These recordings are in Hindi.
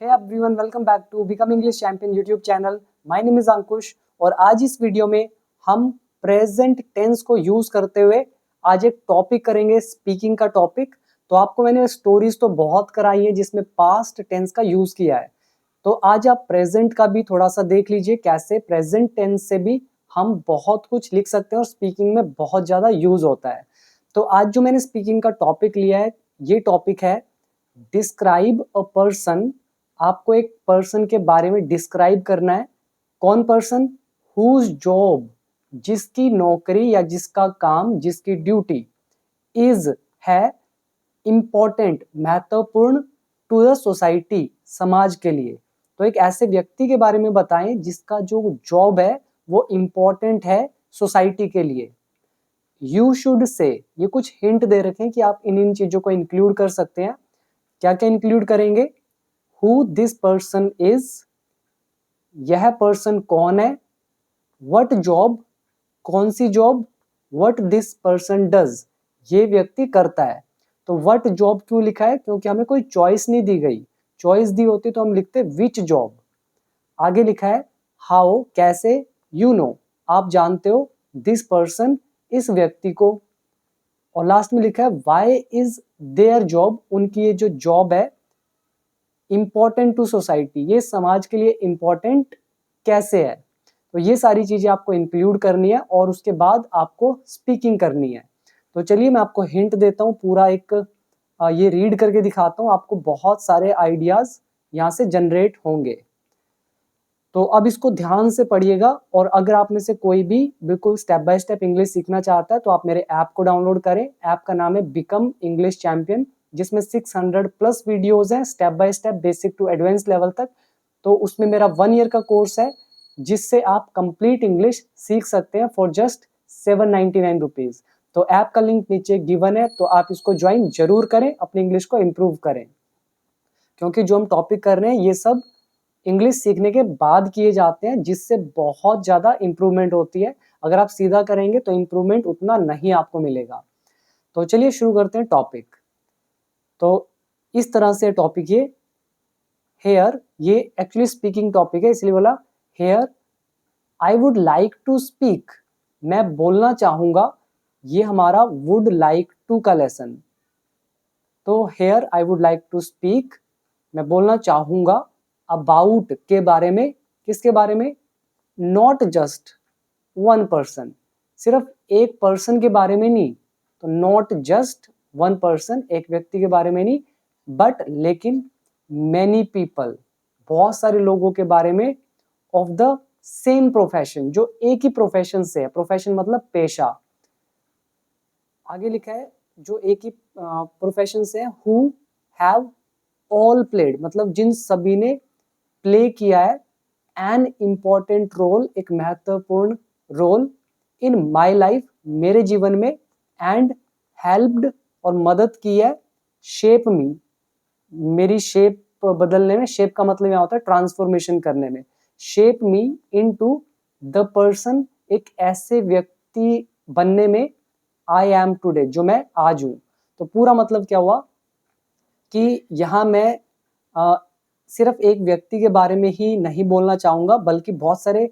Hey everyone, welcome back to Become English Champion YouTube channel. My name is अंकुश और आज इस वीडियो में हम प्रेजेंट टेंस को यूज करते हुए आज एक टॉपिक करेंगे, स्पीकिंग का टॉपिक। तो आपको मैंने स्टोरीज तो बहुत कराई है जिसमें पास्ट टेंस का यूज किया है, तो आज आप प्रेजेंट का भी थोड़ा सा देख लीजिए कैसे प्रेजेंट टेंस से भी हम बहुत कुछ लिख सकते हैं और स्पीकिंग में बहुत ज़्यादा यूज होता है। तो आज जो मैंने स्पीकिंग का टॉपिक लिया है, ये टॉपिक है डिस्क्राइब अ पर्सन। आपको एक पर्सन के बारे में डिस्क्राइब करना है। कौन पर्सन? हुज जॉब, जिसकी नौकरी या जिसका काम, जिसकी ड्यूटी इज है इम्पोर्टेंट, महत्वपूर्ण टू द सोसाइटी, समाज के लिए। तो एक ऐसे व्यक्ति के बारे में बताएं जिसका जो जॉब है वो इम्पोर्टेंट है सोसाइटी के लिए। यू शुड से, ये कुछ हिंट दे रखे हैं कि आप इन चीजों को इंक्लूड कर सकते हैं। क्या क्या इंक्लूड करेंगे? हु दिस पर्सन इज, यह पर्सन कौन है। व्हाट जॉब, कौन सी job. What this person does, ये व्यक्ति करता है। तो व्हाट जॉब क्यों लिखा है? क्योंकि हमें कोई चॉइस नहीं दी गई। चॉइस दी होती तो हम लिखते विच जॉब। आगे लिखा है हाउ, कैसे। यू नो, आप जानते हो। दिस पर्सन, इस व्यक्ति को। और लास्ट में लिखा है व्हाई इज देयर जॉब, उनकी ये जो जॉब है इम्पोर्टेंट टू सोसाइटी, ये समाज के लिए इम्पोर्टेंट कैसे है। तो ये सारी चीजें आपको इंक्लूड करनी है और उसके बाद आपको स्पीकिंग करनी है। तो चलिए मैं आपको हिंट देता हूँ, पूरा एक ये रीड करके दिखाता हूँ, आपको बहुत सारे आइडियाज यहाँ से जनरेट होंगे। तो अब इसको ध्यान से पढ़िएगा और अगर आप में से कोई भी बिल्कुल स्टेप बाय स्टेप इंग्लिश सीखना चाहता है तो आप मेरे ऐप को डाउनलोड करें। ऐप का नाम है बिकम इंग्लिश चैंपियन, जिसमें 600 प्लस वीडियोस हैं step by step, basic to advance level तक। तो उसमें मेरा 1 ईयर का कोर्स है जिससे आप कंप्लीट इंग्लिश सीख सकते हैं फॉर जस्ट 799 रुपीज। तो ऐप का लिंक नीचे गिवन है, तो आप इसको ज्वाइन जरूर करें, अपनी इंग्लिश को इम्प्रूव करें। क्योंकि जो हम टॉपिक कर रहे हैं ये सब इंग्लिश सीखने के बाद किए जाते हैं, जिससे बहुत ज़्यादा इम्प्रूवमेंट होती है। अगर आप सीधा करेंगे तो इम्प्रूवमेंट उतना नहीं आपको मिलेगा। तो चलिए शुरू करते हैं टॉपिक। तो इस तरह से टॉपिक ये हेयर, ये एक्चुअली स्पीकिंग टॉपिक है, इसलिए बोला here I would like to speak, मैं बोलना चाहूँगा। ये हमारा वुड लाइक टू का लेसन। तो here I would like to speak, मैं बोलना चाहूँगा अबाउट, के बारे में। किसके बारे में? नॉट जस्ट वन पर्सन, सिर्फ एक पर्सन के बारे में नहीं। तो नॉट जस्ट वन पर्सन, एक व्यक्ति के बारे में नहीं, बट लेकिन मैनी पीपल, बहुत सारे लोगों के बारे में। ऑफ द सेम प्रोफेशन, जो एक ही प्रोफेशन से है। प्रोफेशन मतलब पेशा। आगे लिखा है जो एक ही प्रोफेशन से है। हु हैव ऑल प्लेड, मतलब जिन सभी ने प्ले किया है एन इम्पॉर्टेंट रोल, एक महत्वपूर्ण रोल इन माई लाइफ, मेरे जीवन में। एंड हेल्प्ड, और मदद की है। शेप मी, मेरी शेप बदलने में। शेप का मतलब यहाँ होता है ट्रांसफॉर्मेशन करने में। Shape me into the person, एक ऐसे व्यक्ति बनने में। आई एम टूडे, जो मैं आज हूँ। तो पूरा मतलब क्या हुआ कि यहाँ मैं सिर्फ एक व्यक्ति के बारे में ही नहीं बोलना चाहूँगा, बल्कि बहुत सारे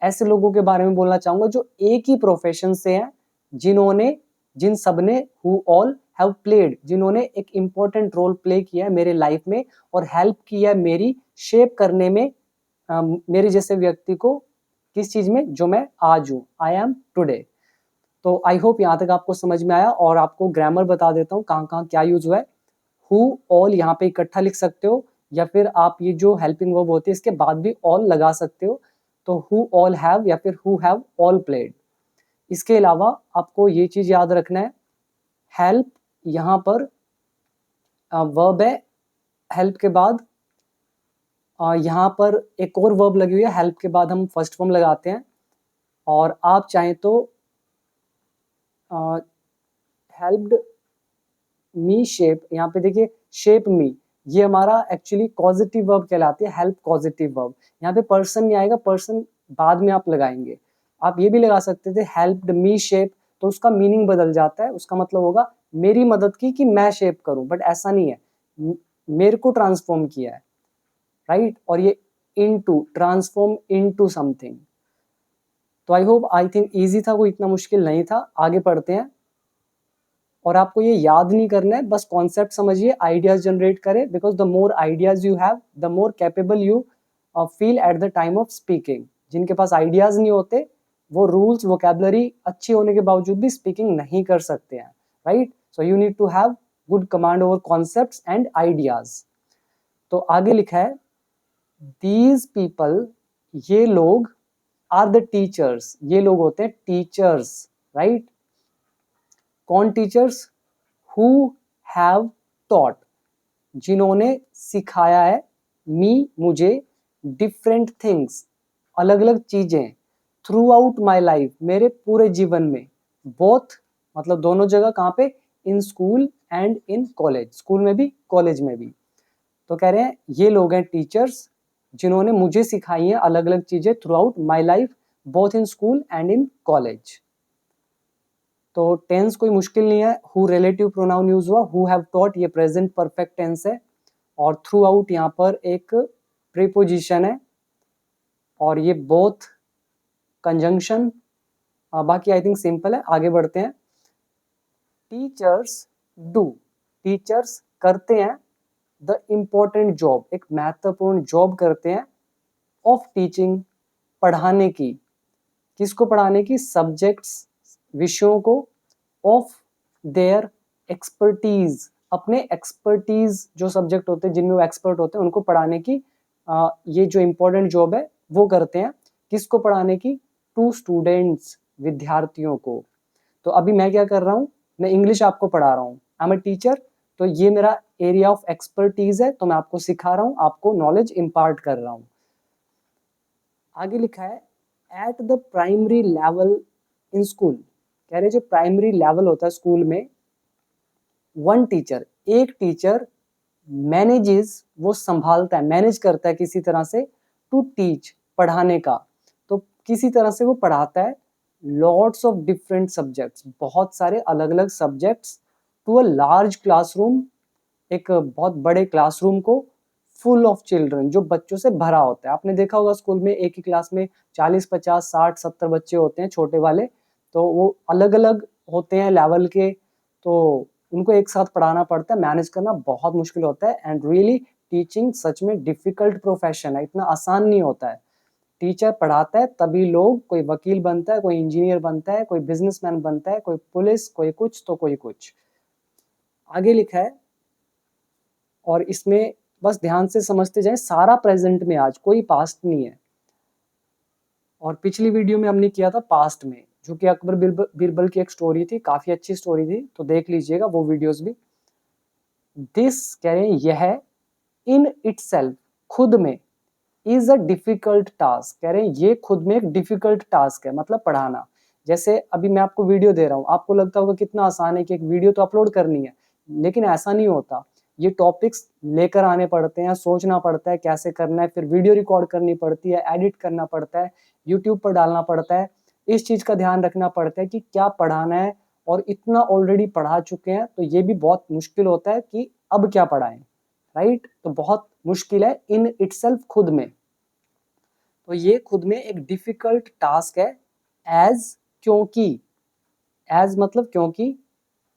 ऐसे लोगों के बारे में बोलना चाहूँगा जो एक ही प्रोफेशन से हैं, जिन सब ने हु ऑल हैव प्लेड, जिन्होंने एक इम्पोर्टेंट रोल प्ले किया है मेरे लाइफ में और हेल्प किया है मेरी शेप करने में, मेरे जैसे व्यक्ति को। किस चीज़ में? जो मैं आज हूँ, आई एम टुडे। तो आई होप यहाँ तक आपको समझ में आया। और आपको ग्रामर बता देता हूँ कहाँ कहाँ क्या यूज हुआ है। हु ऑल यहाँ पे इकट्ठा लिख सकते हो, या फिर आप ये जो हेल्पिंग वर्ब होती है इसके बाद भी ऑल लगा सकते हो। तो हु ऑल हैव या फिर हु हैव ऑल प्लेड। इसके अलावा आपको ये चीज याद रखना है, हेल्प यहाँ पर वर्ब है। हेल्प के बाद यहाँ पर एक और वर्ब लगी हुई है। हेल्प के बाद हम फर्स्ट फॉर्म लगाते हैं। और आप चाहें तो हेल्प्ड मी शेप, यहाँ पे देखिए शेप मी, ये हमारा एक्चुअली कॉजेटिव वर्ब कहलाती है। हेल्प कॉजेटिव वर्ब, यहाँ पे पर्सन नहीं आएगा, पर्सन बाद में आप लगाएंगे। आप ये भी लगा सकते थे हेल्प्ड मी शेप, तो उसका मीनिंग बदल जाता है। उसका मतलब होगा मेरी मदद की कि मैं शेप करूं, बट ऐसा नहीं है, मेरे को ट्रांसफॉर्म किया है। राइट, और ये इनटू, ट्रांसफॉर्म इनटू समथिंग। तो आई थिंक इजी था, कोई इतना मुश्किल नहीं था। आगे पढ़ते हैं। और आपको ये याद नहीं करना है, बस कॉन्सेप्ट समझिए, आइडियाज जनरेट करें, because the more ideas you have the more capable you feel at the time of speaking. जिनके पास आइडियाज नहीं होते वो रूल्स वोकैबुलरी अच्छी होने के बावजूद भी स्पीकिंग नहीं कर सकते हैं, right. So you need to have good command over concepts and ideas. तो आगे लिखा है दीज पीपल, ये लोग, आर द टीचर्स, ये लोग होते हैं टीचर्स, राइट। कौन टीचर्स? हु हैव टॉट, जिन्होंने सिखाया है, मी, मुझे, डिफरेंट थिंग्स, अलग अलग चीजें, थ्रू आउट माई लाइफ, मेरे पूरे जीवन में, बोथ मतलब दोनों जगह, कहाँ पे? In school and in college, school में भी कॉलेज में भी। तो कह रहे हैं ये लोग हैं टीचर्स जिन्होंने मुझे सिखाई हैं अलग अलग चीजें through out my life, both in school and in college. तो टेंस कोई मुश्किल नहीं है, हु रिलेटिव प्रोनाउन यूज हुआ, हु हैव टॉट ये प्रेजेंट परफेक्ट टेंस है, और थ्रू आउट यहाँ पर एक प्रीपोजिशन है, और ये बोथ कंजंक्शन। बाकी आई थिंक सिंपल है, आगे बढ़ते हैं। टीचर्स डू, टीचर्स करते हैं द इम्पोर्टेंट जॉब, एक महत्वपूर्ण जॉब करते हैं, ऑफ टीचिंग, पढ़ाने की। किसको पढ़ाने की? सब्जेक्ट्स, विषयों को, ऑफ देयर एक्सपर्टीज, अपने एक्सपर्टीज जो सब्जेक्ट होते हैं जिनमें वो एक्सपर्ट होते हैं उनको पढ़ाने की ये जो इम्पोर्टेंट जॉब है वो करते हैं। किसको पढ़ाने की? टू स्टूडेंट्स, विद्यार्थियों को। तो अभी मैं क्या कर रहा हूँ, मैं इंग्लिश आपको पढ़ा रहा हूँ, आई एम अ टीचर, तो ये मेरा एरिया ऑफ एक्सपर्टीज है, तो मैं आपको सिखा रहा हूँ, आपको नॉलेज इम्पार्ट कर रहा हूँ। आगे लिखा है at the primary level in school, कह रहे जो प्राइमरी लेवल होता है स्कूल में, वन टीचर, एक टीचर, मैनेजेस, वो संभालता है, मैनेज करता है किसी तरह से, टू टीच, पढ़ाने का। तो किसी तरह से वो पढ़ाता है लॉट्स ऑफ डिफरेंट सब्जेक्ट्स, बहुत सारे अलग अलग subjects, to a large classroom, एक बहुत बड़े क्लासरूम को, फुल ऑफ चिल्ड्रन, जो बच्चों से भरा होता है। आपने देखा होगा स्कूल में एक ही क्लास में 40, 50, 60, 70 बच्चे होते हैं, छोटे वाले, तो वो अलग अलग होते हैं लेवल के, तो उनको एक साथ पढ़ाना पड़ता है, मैनेज करना बहुत मुश्किल होता है। एंड रियली टीचिंग सच में डिफिकल्ट प्रोफेशन है, इतना आसान नहीं होता है। टीचर पढ़ाता है तभी लोग, कोई वकील बनता है, कोई इंजीनियर बनता है, कोई बिजनेसमैन बनता है, कोई पुलिस, कोई कुछ तो कोई कुछ। आगे लिखा है, और इसमें बस ध्यान से समझते जाएं, सारा प्रेजेंट में आज, कोई पास्ट नहीं है। और पिछली वीडियो में हमने किया था पास्ट में, जो कि अकबर बीरबल की एक स्टोरी थी, काफी अच्छी स्टोरी थी, तो देख लीजिएगा वो वीडियोस भी। दिस कह रहे हैं यह, इन इटसेल्फ, खुद में, इज अ डिफिकल्ट टास्क, कह रहे हैं ये खुद में एक डिफिकल्ट टास्क है, मतलब पढ़ाना। जैसे अभी मैं आपको वीडियो दे रहा हूँ, आपको लगता होगा कितना आसान है कि एक वीडियो तो अपलोड करनी है, लेकिन ऐसा नहीं होता। ये टॉपिक्स लेकर आने पड़ते हैं, सोचना पड़ता है कैसे करना है, फिर वीडियो रिकॉर्ड करनी पड़ती है, एडिट करना पड़ता है, यूट्यूब पर डालना पड़ता है, इस चीज का ध्यान रखना पड़ता है कि क्या पढ़ाना है, और इतना ऑलरेडी पढ़ा चुके हैं तो ये भी बहुत मुश्किल होता है कि अब क्या पढ़ाएं, राइट। तो बहुत मुश्किल है इन इटसेल्फ, खुद में। तो ये खुद में एक डिफिकल्ट टास्क है, एज, क्योंकि, एज मतलब क्योंकि,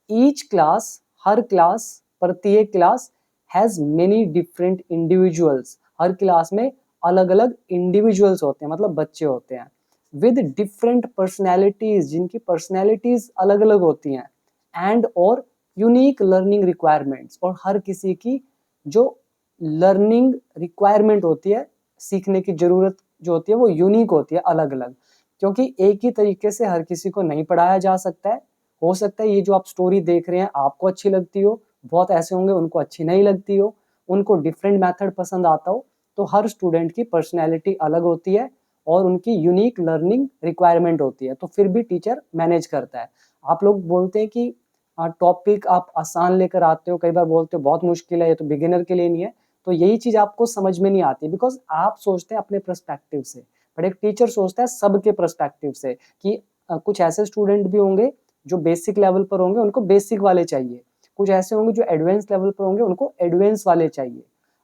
ईच क्लास, हर क्लास, प्रत्येक class, has many different individuals, her class में अलग अलग इंडिविजुअल्स होते हैं, मतलब बच्चे होते हैं, विद डिफरेंट पर्सनैलिटीज, जिनकी पर्सनैलिटीज अलग अलग होती हैं, एंड और यूनिक लर्निंग रिक्वायरमेंट्स, और हर किसी की जो लर्निंग रिक्वायरमेंट होती है, सीखने की जरूरत जो होती है वो यूनिक होती है, अलग अलग, क्योंकि एक ही तरीके से हर किसी को नहीं पढ़ाया जा सकता है। हो सकता है ये जो आप स्टोरी देख रहे हैं आपको अच्छी लगती हो, बहुत ऐसे होंगे उनको अच्छी नहीं लगती हो, उनको डिफरेंट मेथड पसंद आता हो। तो हर स्टूडेंट की पर्सनैलिटी अलग होती है और उनकी यूनिक लर्निंग रिक्वायरमेंट होती है, तो फिर भी टीचर मैनेज करता है। आप लोग बोलते हैं कि टॉपिक आप आसान लेकर आते हो, कई बार बोलते हो बहुत मुश्किल है, ये तो बिगिनर के लिए नहीं है, तो यही चीज आपको समझ में नहीं आती, बिकॉज आप सोचते हैं अपने पर्सपेक्टिव से, बट एक टीचर सोचता है सबके पर्सपेक्टिव से, कि कुछ ऐसे स्टूडेंट भी होंगे जो बेसिक लेवल पर होंगे, उनको बेसिक वाले चाहिए, कुछ ऐसे होंगे जो एडवांस लेवल पर होंगे, उनको एडवांस वाले चाहिए।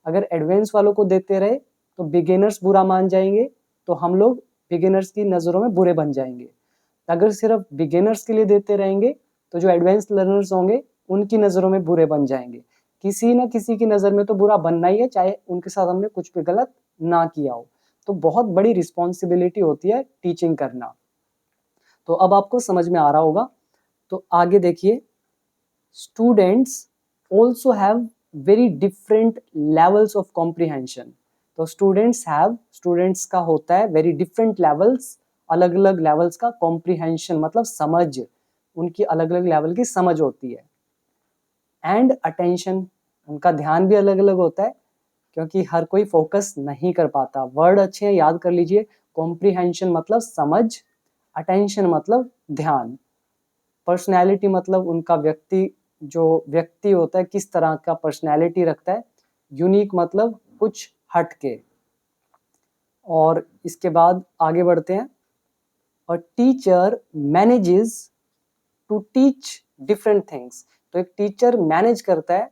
अगर एडवांस वालों को देते रहे तो बिगिनर्स बुरा मान जाएंगे, तो हम लोग बिगिनर्स की नज़रों में बुरे बन जाएंगे। अगर सिर्फ बिगिनर्स के लिए देते रहेंगे तो जो एडवांस लर्नर्स होंगे उनकी नज़रों में बुरे बन जाएंगे। किसी न किसी की नज़र में तो बुरा बनना ही है, चाहे उनके साथ हमने कुछ भी गलत ना किया हो। तो बहुत बड़ी रिस्पॉन्सिबिलिटी होती है टीचिंग करना। तो अब आपको समझ में आ रहा होगा। तो आगे देखिए, students also have very different levels of comprehension. तो स्टूडेंट्स का होता है वेरी डिफरेंट लेवल्स, अलग अलग लेवल्स का कॉम्प्रिहेंशन मतलब समझ, उनकी अलग अलग लेवल की समझ होती है। एंड अटेंशन, उनका ध्यान भी अलग अलग होता है, क्योंकि हर कोई फोकस नहीं कर पाता। वर्ड अच्छे हैं, याद कर लीजिए। कॉम्प्रिहेंशन मतलब समझ, अटेंशन मतलब ध्यान, पर्सनैलिटी मतलब उनका व्यक्ति होता है किस तरह का पर्सनैलिटी रखता है, यूनिक मतलब कुछ हट के। और इसके बाद आगे बढ़ते हैं। और teacher manages to teach different things. तो एक टीचर मैनेज करता है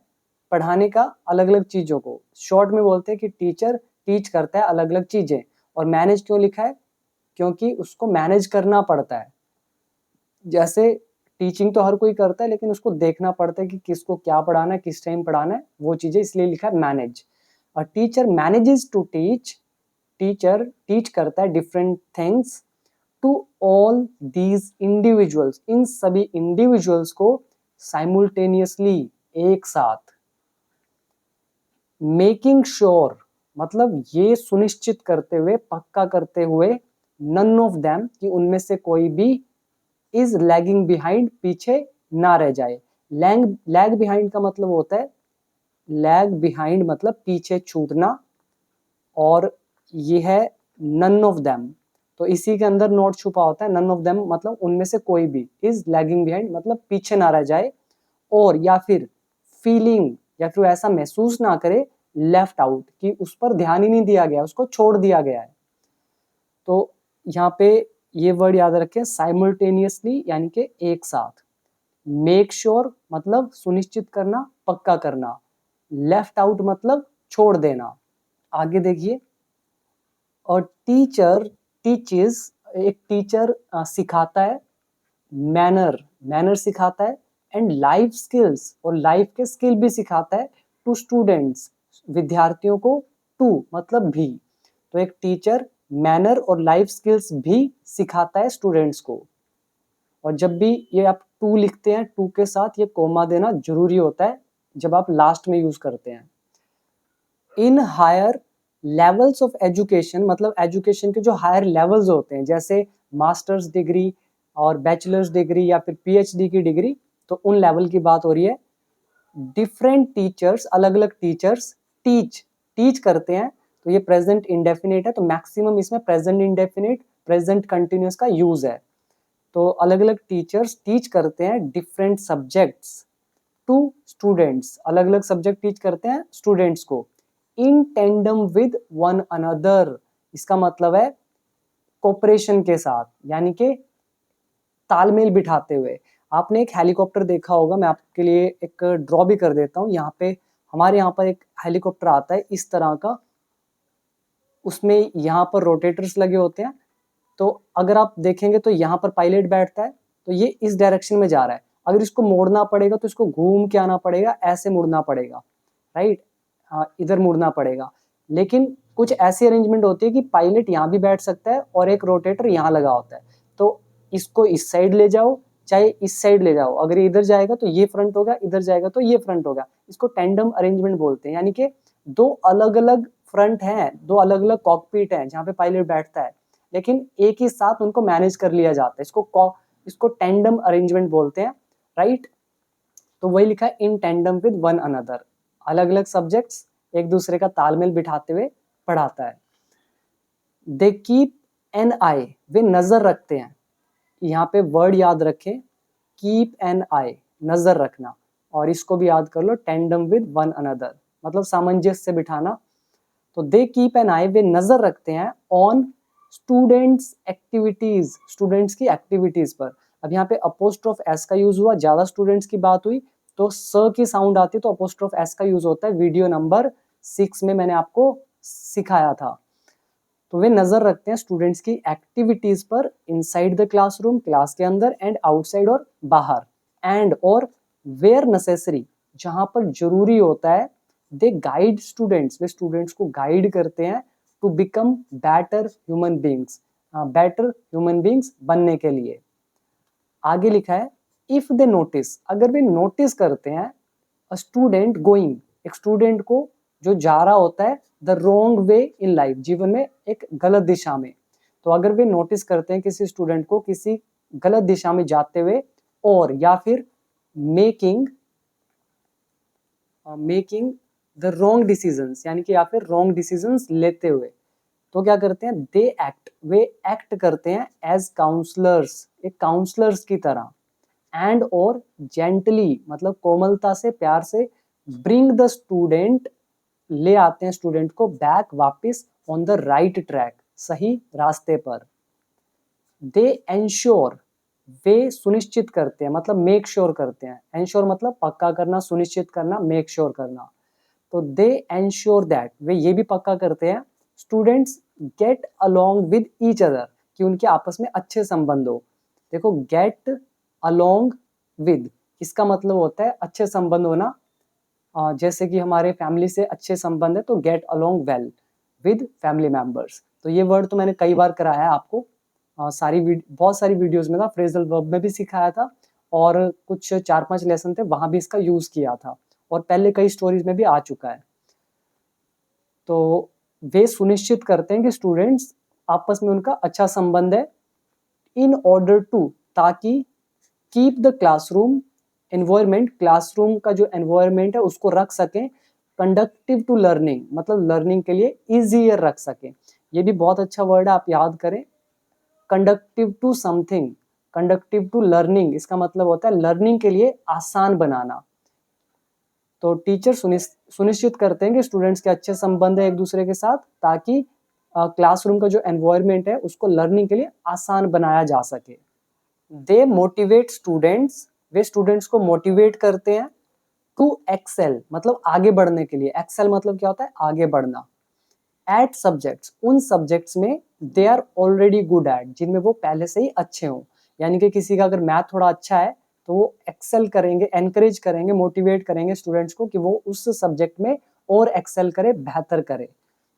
पढ़ाने का अलग अलग चीज़ों को। शॉर्ट में बोलते हैं कि टीचर टीच करता है अलग अलग चीज़ें। और मैनेज क्यों लिखा है? क्योंकि उसको मैनेज करना पड़ता है। जैसे टीचिंग तो हर कोई करता है, लेकिन उसको देखना पड़ता है कि किसको क्या पढ़ाना है, किस टाइम पढ़ाना है, वो चीज़ें, इसलिए लिखा है मैनेज। और teacher manages to teach, teacher teach करता है different things to all these individuals, इन सभी इंडिविजुअल्स को साइमुलटेनियसली, एक साथ। मेकिंग श्योर मतलब ये सुनिश्चित करते हुए, पक्का करते हुए, नन ऑफ देम कि उनमें से कोई भी इज लैगिंग बिहाइंड, पीछे ना रह जाए। लैग बिहाइंड का मतलब होता है, लैग बिहाइंड मतलब पीछे छूटना, और ये है नन ऑफ देम, तो इसी के अंदर नोट छुपा होता है। नन ऑफ देम मतलब उनमें से कोई भी, इज लैगिंग बिहाइंड मतलब पीछे ना रह जाए, और या फिर फीलिंग, या फिर ऐसा महसूस ना करे लेफ्ट आउट, कि उस पर ध्यान ही नहीं दिया गया, उसको छोड़ दिया गया है। तो यहाँ पे ये वर्ड याद रखें, साइमल्टेनियसली यानी कि एक साथ। मेक श्योर मतलब सुनिश्चित करना, पक्का करना। लेफ्ट आउट मतलब छोड़ देना। आगे देखिए। और टीचर टीचेस, एक टीचर सिखाता है, मैनर सिखाता है, एंड लाइफ स्किल्स, और लाइफ के स्किल भी सिखाता है टू स्टूडेंट्स, विद्यार्थियों को, टू मतलब भी। तो एक टीचर मैनर और लाइफ स्किल्स भी सिखाता है स्टूडेंट्स को। और जब भी ये आप टू लिखते हैं, टू के साथ ये कोमा देना जरूरी होता है जब आप लास्ट में यूज करते हैं। In higher levels of education मतलब एजुकेशन के जो हायर लेवल्स होते हैं, जैसे मास्टर्स डिग्री और बैचलर्स डिग्री या फिर पीएचडी की डिग्री, तो उन लेवल की बात हो रही है। डिफरेंट टीचर्स, अलग अलग टीचर्स टीच करते हैं। तो ये प्रेजेंट इंडेफिनिट है, तो मैक्सिमम इसमें प्रेजेंट इंडेफिनिट, प्रेजेंट कंटिन्यूअस का यूज है। तो अलग अलग टीचर्स टीच करते हैं डिफरेंट सब्जेक्ट्स टू स्टूडेंट्स, अलग अलग सब्जेक्ट टीच करते हैं स्टूडेंट्स को, इन टेंडम विद वन अनदर। इसका मतलब है कोऑपरेशन के साथ, यानी कि तालमेल बिठाते हुए। आपने एक हेलीकॉप्टर देखा होगा, मैं आपके लिए एक ड्रॉ भी कर देता हूँ। यहाँ पे हमारे यहाँ पर एक हेलीकॉप्टर आता है इस तरह का, उसमें यहाँ पर रोटेटर्स लगे होते हैं। तो अगर आप देखेंगे तो यहाँ पर पायलट बैठता है, तो ये इस डायरेक्शन में जा रहा है। अगर इसको मोड़ना पड़ेगा तो इसको घूम के आना पड़ेगा, ऐसे मुड़ना पड़ेगा, राइट, इधर मुड़ना पड़ेगा। लेकिन कुछ ऐसी अरेंजमेंट होती है कि पायलट यहाँ भी बैठ सकता है और एक रोटेटर यहाँ लगा होता है। तो इसको इस साइड ले जाओ, चाहे इस साइड ले जाओ, अगर इधर जाएगा तो ये फ्रंट होगा, इधर जाएगा तो ये फ्रंट होगा। इसको टेंडम अरेंजमेंट बोलते हैं, यानी कि दो अलग अलग फ्रंट हैं, दो अलग अलग कॉकपिट हैं जहाँ पे पायलट बैठता है, लेकिन एक ही साथ उनको मैनेज कर लिया जाता है। इसको टेंडम अरेंजमेंट बोलते हैं, राइट। तो वही लिखा है, इन टेंडम विद वन अनदर, अलग अलग सब्जेक्ट्स एक दूसरे का तालमेल बिठाते हुए पढ़ाता है। दे कीप एन आई, वे नजर रखते हैं। यहाँ पे वर्ड याद रखें, कीप एन आई, नजर रखना, और इसको भी याद कर लो, टेंडम विद वन अनदर मतलब सामंजस्य से बिठाना। तो दे कीप एन आई, वे नजर रखते हैं, ऑन स्टूडेंट्स एक्टिविटीज, स्टूडेंट्स की एक्टिविटीज पर। अब यहाँ पे अपोस्ट्रोफ एस का यूज हुआ, ज्यादा स्टूडेंट्स की बात हुई तो स की साउंड आती है, तो अपोस्ट्रोफ एस का यूज होता है वीडियो नंबर 6 में मैंने आपको सिखाया था। तो वे नजर रखते हैं स्टूडेंट्स की एक्टिविटीज पर इनसाइड द क्लासरूम, क्लास के अंदर, एंड आउटसाइड और बाहर, एंड और वेयर नेसेसरी, जहां पर जरूरी होता है, दे गाइड स्टूडेंट्स, वे स्टूडेंट्स को गाइड करते हैं to become better human beings, better human beings बनने के लिए। आगे लिखा है इफ दे नोटिस, अगर वे नोटिस करते हैं अ स्टूडेंट गोइंग, एक स्टूडेंट को जो जा रहा होता है the wrong way in life, जीवन में एक गलत दिशा में, तो अगर वे नोटिस करते हैं किसी स्टूडेंट को किसी गलत दिशा में जाते हुए, और या फिर making making the wrong decisions, यानी कि या फिर रॉन्ग डिसीजंस लेते हुए, तो क्या करते हैं, दे एक्ट, वे एक्ट करते हैं एज काउंसलर्स, एक काउंसलर्स की तरह, एंड और जेंटली, मतलब कोमलता से, प्यार से, ब्रिंग द स्टूडेंट, ले आते हैं स्टूडेंट को बैक, वापस, ऑन द राइट ट्रैक, सही रास्ते पर। दे एंश्योर, वे सुनिश्चित करते हैं, मतलब मेक श्योर करते हैं, एंश्योर मतलब पक्का करना, सुनिश्चित करना, मेक श्योर करना, तो दे एंश्योर दैट, वे ये भी पक्का करते हैं students get along with each other, कि उनके आपस में अच्छे संबंध हो। देखो गेट अलोंग विद, इसका मतलब होता है अच्छे संबंध होना, जैसे कि हमारे फैमिली से अच्छे संबंध है तो get along well with family members. तो ये वर्ड तो मैंने कई बार कराया है आपको, बहुत सारी वीडियोस में था, फ्रेजल वर्ब में भी सिखाया था, और कुछ 4-5 लेसन थे वहां भी इसका यूज किया था, और पहले कई स्टोरीज में भी आ चुका है। तो वे सुनिश्चित करते हैं कि स्टूडेंट्स आपस में उनका अच्छा संबंध है, इन ऑर्डर टू, ताकि keep the classroom environment, classroom का जो एनवायरमेंट है उसको रख सकें, कंडक्टिव टू लर्निंग, मतलब लर्निंग के लिए इजियर रख सकें। ये भी बहुत अच्छा वर्ड है, आप याद करें, conductive to something, conductive to learning, इसका मतलब होता है लर्निंग के लिए आसान बनाना। तो टीचर सुनिश्चित करते हैं कि स्टूडेंट्स के अच्छे संबंध है एक दूसरे के साथ, ताकि क्लासरूम का जो एनवायरमेंट है उसको लर्निंग के लिए आसान बनाया जा सके। दे मोटिवेट स्टूडेंट्स, वे स्टूडेंट्स को मोटिवेट करते हैं टू एक्सेल, मतलब आगे बढ़ने के लिए, एक्सेल मतलब क्या होता है, आगे बढ़ना, एट सब्जेक्ट्स, उन सब्जेक्ट्स में they are already good at, जिनमें वो पहले से ही अच्छे हों। यानी कि किसी का अगर मैथ थोड़ा अच्छा है तो वो एक्सेल करेंगे, एनकरेज करेंगे, मोटिवेट करेंगे स्टूडेंट्स को कि वो उस सब्जेक्ट में और एक्सेल करे, बेहतर करे।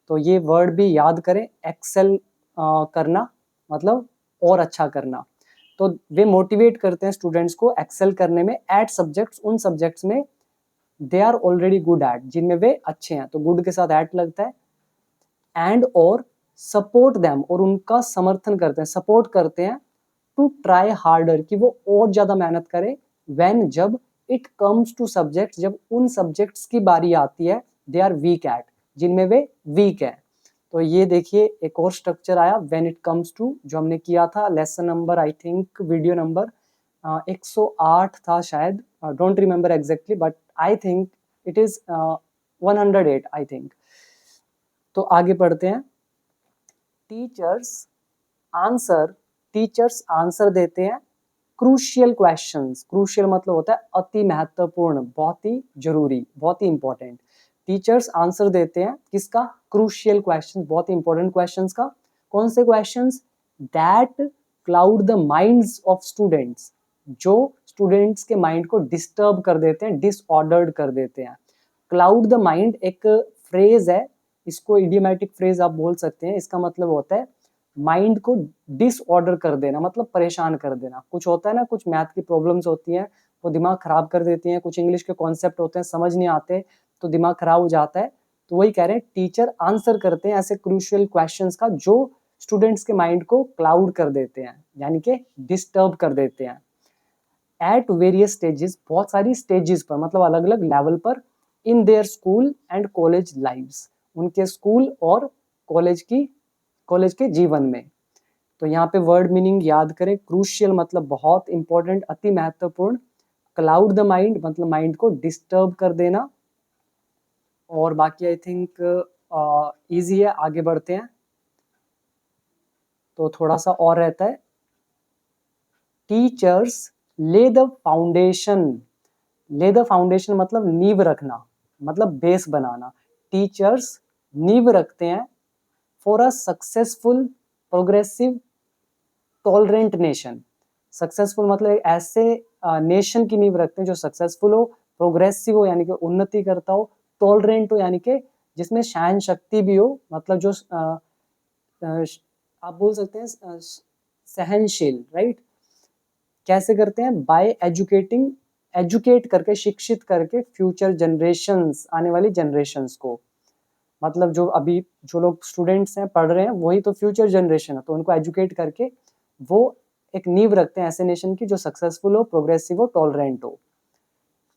तो ये वर्ड भी याद करें, एक्सेल करना मतलब और अच्छा करना। तो वे मोटिवेट करते हैं स्टूडेंट्स को एक्सेल करने में, एट सब्जेक्ट्स, उन सब्जेक्ट्स में they are already good at, जिनमें वे अच्छे हैं, तो गुड के साथ एट लगता है, एंड और सपोर्ट देम, और उनका समर्थन करते हैं, सपोर्ट करते हैं, टू ट्राई हार्डर, कि वो और ज्यादा मेहनत करें, व्हेन, जब, इट कम्स टू सब्जेक्ट्स, जब उन सब्जेक्ट्स की बारी आती है, दे आर वीक एट, जिनमें वे वीक है। तो ये देखिए एक और स्ट्रक्चर आया, व्हेन इट कम्स टू, जो हमने किया था lesson number, I think video number 108 था शायद, don't remember exactly, but I think it is 108 I think. तो आगे पढ़ते हैं, टीचर्स आंसर, टीचर्स आंसर देते हैं क्रूशियल क्वेश्चंस, क्रूशियल मतलब होता है अति महत्वपूर्ण, बहुत ही जरूरी, बहुत ही इंपॉर्टेंट। टीचर्स आंसर देते हैं किसका, क्रूशियल क्वेश्चंस, बहुत ही इंपॉर्टेंट क्वेश्चंस का। कौन से questions, that cloud the minds of students, जो स्टूडेंट्स के माइंड को डिस्टर्ब कर देते हैं, डिसऑर्डर्ड कर देते हैं। क्लाउड द माइंड एक फ्रेज है, इसको इडियोमैटिक फ्रेज आप बोल सकते हैं, इसका मतलब होता है माइंड को डिसऑर्डर कर देना, मतलब परेशान कर देना। कुछ होता है ना, कुछ मैथ की प्रॉब्लम्स होती हैं वो दिमाग खराब कर देती हैं, कुछ इंग्लिश के कॉन्सेप्ट होते हैं समझ नहीं आते तो दिमाग खराब हो जाता है। तो वही कह रहे हैं, टीचर आंसर करते हैं ऐसे क्रूशियल क्वेश्चंस का जो स्टूडेंट्स के माइंड को क्लाउड कर देते हैं, यानी कि डिस्टर्ब कर देते हैं। एट वेरियस स्टेजेस, बहुत सारी स्टेजेस पर, मतलब अलग अलग लेवल पर, in their school and college lives, उनके स्कूल और कॉलेज के जीवन में। तो यहाँ पे वर्ड मीनिंग याद करें, क्रूशियल मतलब बहुत इंपॉर्टेंट, अति महत्वपूर्ण, क्लाउड द माइंड मतलब माइंड को डिस्टर्ब कर देना, और बाकी आई थिंक इजी है। आगे बढ़ते हैं तो थोड़ा सा और रहता है, टीचर्स ले द फाउंडेशन, ले द फाउंडेशन मतलब नींव रखना, मतलब बेस बनाना। टीचर्स नींव रखते हैं for a successful, progressive, tolerant nation. Successful मतलब एक ऐसे नेशन की नींव रखते हैं जो सक्सेसफुल हो, प्रोग्रेसिव हो यानी कि उन्नति करता हो, टॉलरेंट हो यानी कि जिसमें सहन शक्ति भी हो, मतलब जो आप बोल सकते हैं सहनशील, राइट। कैसे करते हैं? बाय एजुकेटिंग, एजुकेट करके, शिक्षित करके फ्यूचर जनरेशंस, आने वाली जनरेशंस को, मतलब जो अभी जो लोग स्टूडेंट्स हैं, पढ़ रहे हैं, वही तो फ्यूचर जनरेशन है, तो उनको एजुकेट करके वो एक नींव रखते हैं ऐसे नेशन की जो सक्सेसफुल हो, प्रोग्रेसिव हो, टॉलरेंट हो।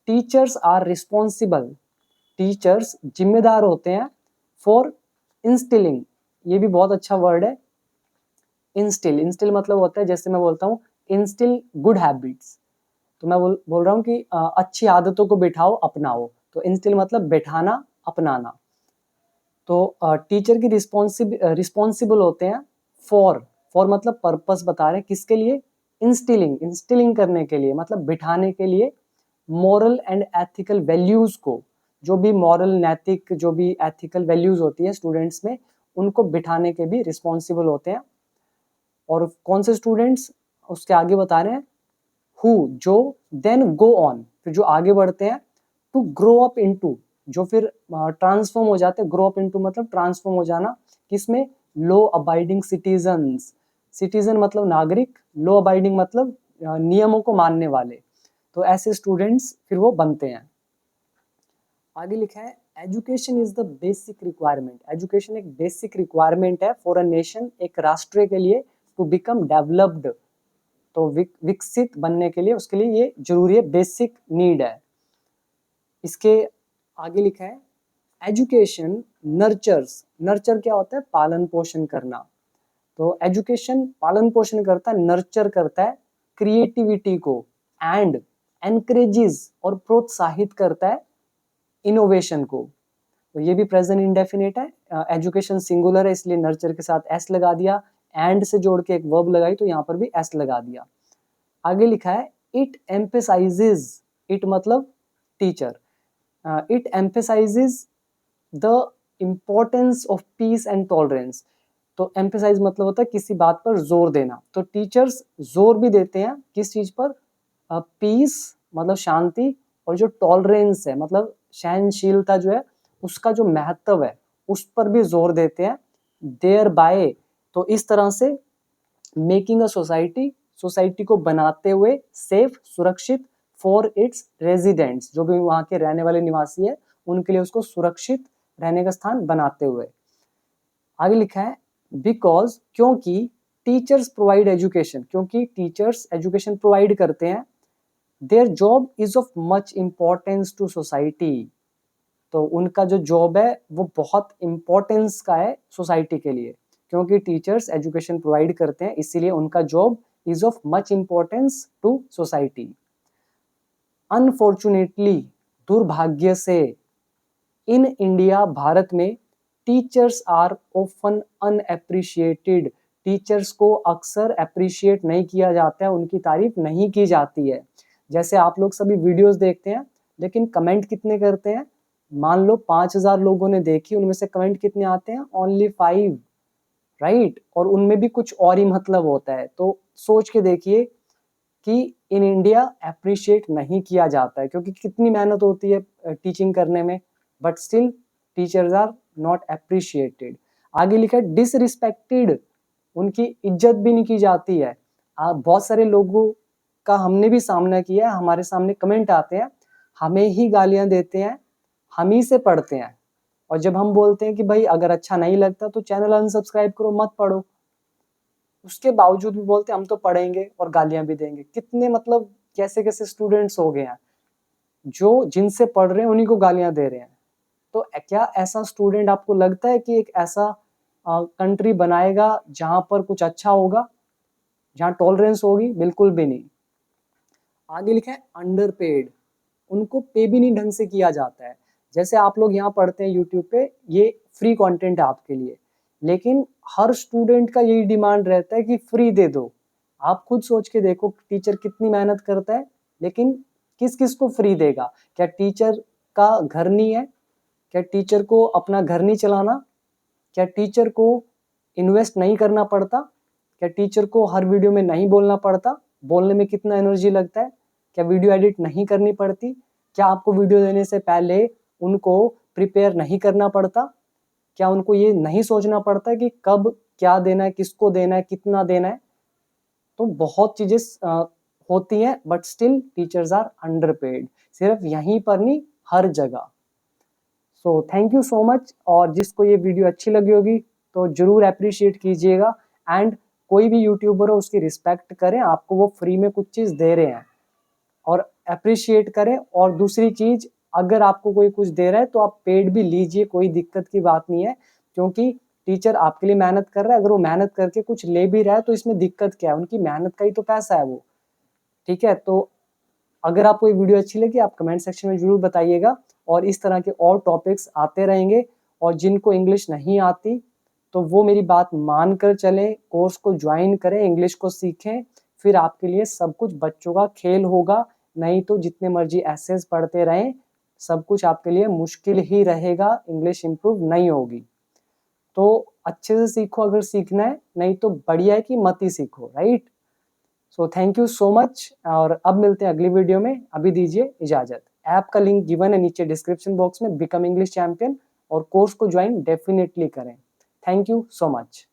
टीचर्स आर रिस्पॉन्सिबल, टीचर्स जिम्मेदार होते हैं फॉर इंस्टिलिंग, ये भी बहुत अच्छा वर्ड है, इंस्टिल। इंस्टिल मतलब होता है, जैसे मैं बोलता हूँ इंस्टिल गुड हैबिट्स, तो मैं बोल रहा हूँ कि अच्छी आदतों को बिठाओ, अपनाओ, तो इंस्टिल मतलब बैठाना, अपनाना। तो टीचर की रिस्पॉन्सिबल होते हैं फॉर मतलब पर्पस बता रहे हैं, किसके लिए? इंस्टिलिंग करने के लिए, मतलब बिठाने के लिए मॉरल एंड एथिकल वैल्यूज को, जो भी मॉरल, नैतिक, जो भी एथिकल वैल्यूज होती है स्टूडेंट्स में, उनको बिठाने के भी रिस्पॉन्सिबल होते हैं। और कौन से स्टूडेंट्स? उसके आगे बता रहे हैं हु, जो देन गो ऑन, फिर जो आगे बढ़ते हैं, टू ग्रो अप इनटू, जो फिर ट्रांसफॉर्म हो जाते हैं। ग्रो अप इनटू मतलब ट्रांसफॉर्म हो जाना, किसमें? लो अबाइडिंग सिटीजन्स, सिटीजन मतलब नागरिक, लो अबाइडिंग मतलब नियमों को मानने वाले, तो ऐसे स्टूडेंट्स फिर वो बनते हैं। आगे लिखा है education is the basic requirement, education एक बेसिक रिक्वायरमेंट है फॉर अ नेशन, एक राष्ट्र के लिए, टू बिकम डेवलप्ड, तो विकसित बनने के लिए, उसके लिए ये जरूरी है, बेसिक नीड है। इसके आगे लिखा है एजुकेशन नर्चर्स, नर्चर क्या होता है? पालन पोषण करना, तो एजुकेशन पालन पोषण करता है, नर्चर करता है क्रिएटिविटी को, एंड एनकरेजेस और प्रोत्साहित करता है इनोवेशन को, तो ये भी प्रेजेंट इंडेफिनिट है। एजुकेशन सिंगुलर है इसलिए नर्चर के साथ एस लगा दिया, एंड से जोड़ के एक वर्ब लगाई तो यहाँ पर भी एस लगा दिया। आगे लिखा है इट एम्फेसाइजेज, इट मतलब teacher, it emphasises the importance of peace and tolerance, तो एम्फेसाइज मतलब होता है किसी बात पर जोर देना, तो टीचर्स जोर भी देते हैं किस चीज पर? पीस मतलब शांति, और जो टॉलरेंस है मतलब सहनशीलता जो है, उसका जो महत्व है उस पर भी जोर देते हैं। देयर बाय, तो इस तरह से मेकिंग अ सोसाइटी, सोसाइटी को बनाते हुए सेफ, सुरक्षित, फॉर इट्स रेजिडेंट्स, जो भी वहाँ के रहने वाले निवासी है उनके लिए उसको सुरक्षित रहने का स्थान बनाते हुए। आगे लिखा है बिकॉज, क्योंकि टीचर्स प्रोवाइड एजुकेशन, क्योंकि टीचर्स एजुकेशन प्रोवाइड करते हैं, their job is of much importance to society, तो उनका जो जॉब है वो बहुत इम्पोर्टेंस का है सोसाइटी के लिए, क्योंकि टीचर्स एजुकेशन प्रोवाइड करते हैं इसीलिए उनका job is of much importance to society. Unfortunately, दुर्भाग्य से, इन इंडिया, भारत में, teachers are often unappreciated, teachers को अक्सर अप्रिशिएट नहीं किया जाता है, उनकी तारीफ नहीं की जाती है। जैसे आप लोग सभी वीडियोस देखते हैं लेकिन कमेंट कितने करते हैं? मान लो 5000 लोगों ने देखी, उनमें से कमेंट कितने आते हैं? ओनली 5, राइट, और उनमें भी कुछ और ही मतलब होता है, तो सोच के देखिए कि इन इंडिया अप्रिशिएट नहीं किया जाता है, क्योंकि कितनी मेहनत होती है टीचिंग करने में, but still teachers are not appreciated. आगे लिखा है डिसरिस्पेक्टेड, उनकी इज्जत भी नहीं की जाती है। बहुत सारे लोगों का हमने भी सामना किया है, हमारे सामने कमेंट आते हैं, हमें ही गालियां देते हैं, हम ही से पढ़ते हैं, और जब हम बोलते हैं कि भाई अगर अच्छा नहीं लगता तो चैनल अनसब्सक्राइब करो, मत पढ़ो, उसके बावजूद भी बोलते हम तो पढ़ेंगे और गालियां भी देंगे। कितने मतलब कैसे कैसे स्टूडेंट्स हो गए हैं जो जिनसे पढ़ रहे हैं उन्हीं को गालियां दे रहे हैं। तो क्या ऐसा स्टूडेंट आपको लगता है कि एक ऐसा कंट्री बनाएगा जहां पर कुछ अच्छा होगा, जहां टॉलरेंस होगी? बिल्कुल भी नहीं। आगे लिखा है अंडरपेड, उनको पे भी नहीं ढंग से किया जाता है। जैसे आप लोग यहाँ पढ़ते हैं यूट्यूब पे, ये फ्री कंटेंट है आपके लिए, लेकिन हर स्टूडेंट का यही डिमांड रहता है कि फ्री दे दो। आप खुद सोच के देखो टीचर कितनी मेहनत करता है, लेकिन किस किस को फ्री देगा? क्या टीचर का घर नहीं है? क्या टीचर को अपना घर नहीं चलाना? क्या टीचर को इन्वेस्ट नहीं करना पड़ता? क्या टीचर को हर वीडियो में नहीं बोलना पड़ता? बोलने में कितना एनर्जी लगता है? क्या वीडियो एडिट नहीं करनी पड़ती? क्या आपको वीडियो देने से पहले उनको प्रिपेयर नहीं करना पड़ता? क्या उनको ये नहीं सोचना पड़ता कि कब क्या देना है, किसको देना है, कितना देना है? तो बहुत चीजें होती हैं, but still teachers are underpaid. सिर्फ यहीं पर नहीं, हर जगह। So thank you so much. और जिसको ये वीडियो अच्छी लगी होगी तो जरूर अप्रिशिएट कीजिएगा। एंड कोई भी यूट्यूबर हो उसकी रिस्पेक्ट करें, आपको वो फ्री में कुछ चीज़ दे रहे हैं और अप्रिशिएट करें। और दूसरी चीज़, अगर आपको कोई कुछ दे रहा है तो आप पेड भी लीजिए, कोई दिक्कत की बात नहीं है, क्योंकि टीचर आपके लिए मेहनत कर रहा है। अगर वो मेहनत करके कुछ ले भी रहा है तो इसमें दिक्कत क्या है? उनकी मेहनत का ही तो पैसा है वो। ठीक है, तो अगर आपको ये वीडियो अच्छी लगी आप कमेंट सेक्शन में जरूर बताइएगा। और इस तरह के और टॉपिक्स आते रहेंगे। और जिनको इंग्लिश नहीं आती तो वो मेरी बात मान कर चलें, कोर्स को ज्वाइन करें, इंग्लिश को सीखें। फिर आपके लिए सब कुछ बच्चों का खेल होगा। नहीं तो जितने मर्जी एसेस पढ़ते रहें, सब कुछ आपके लिए मुश्किल ही रहेगा, इंग्लिश इंप्रूव नहीं होगी। तो अच्छे से सीखो अगर सीखना है, नहीं तो बढ़िया है कि मत ही सीखो, right? So thank you so much. और अब मिलते हैं अगली वीडियो में। अभी दीजिए इजाजत। ऐप का लिंक गिवन है नीचे डिस्क्रिप्शन बॉक्स में, बिकम इंग्लिश चैंपियन, और कोर्स को ज्वाइन डेफिनेटली करें। Thank you so much.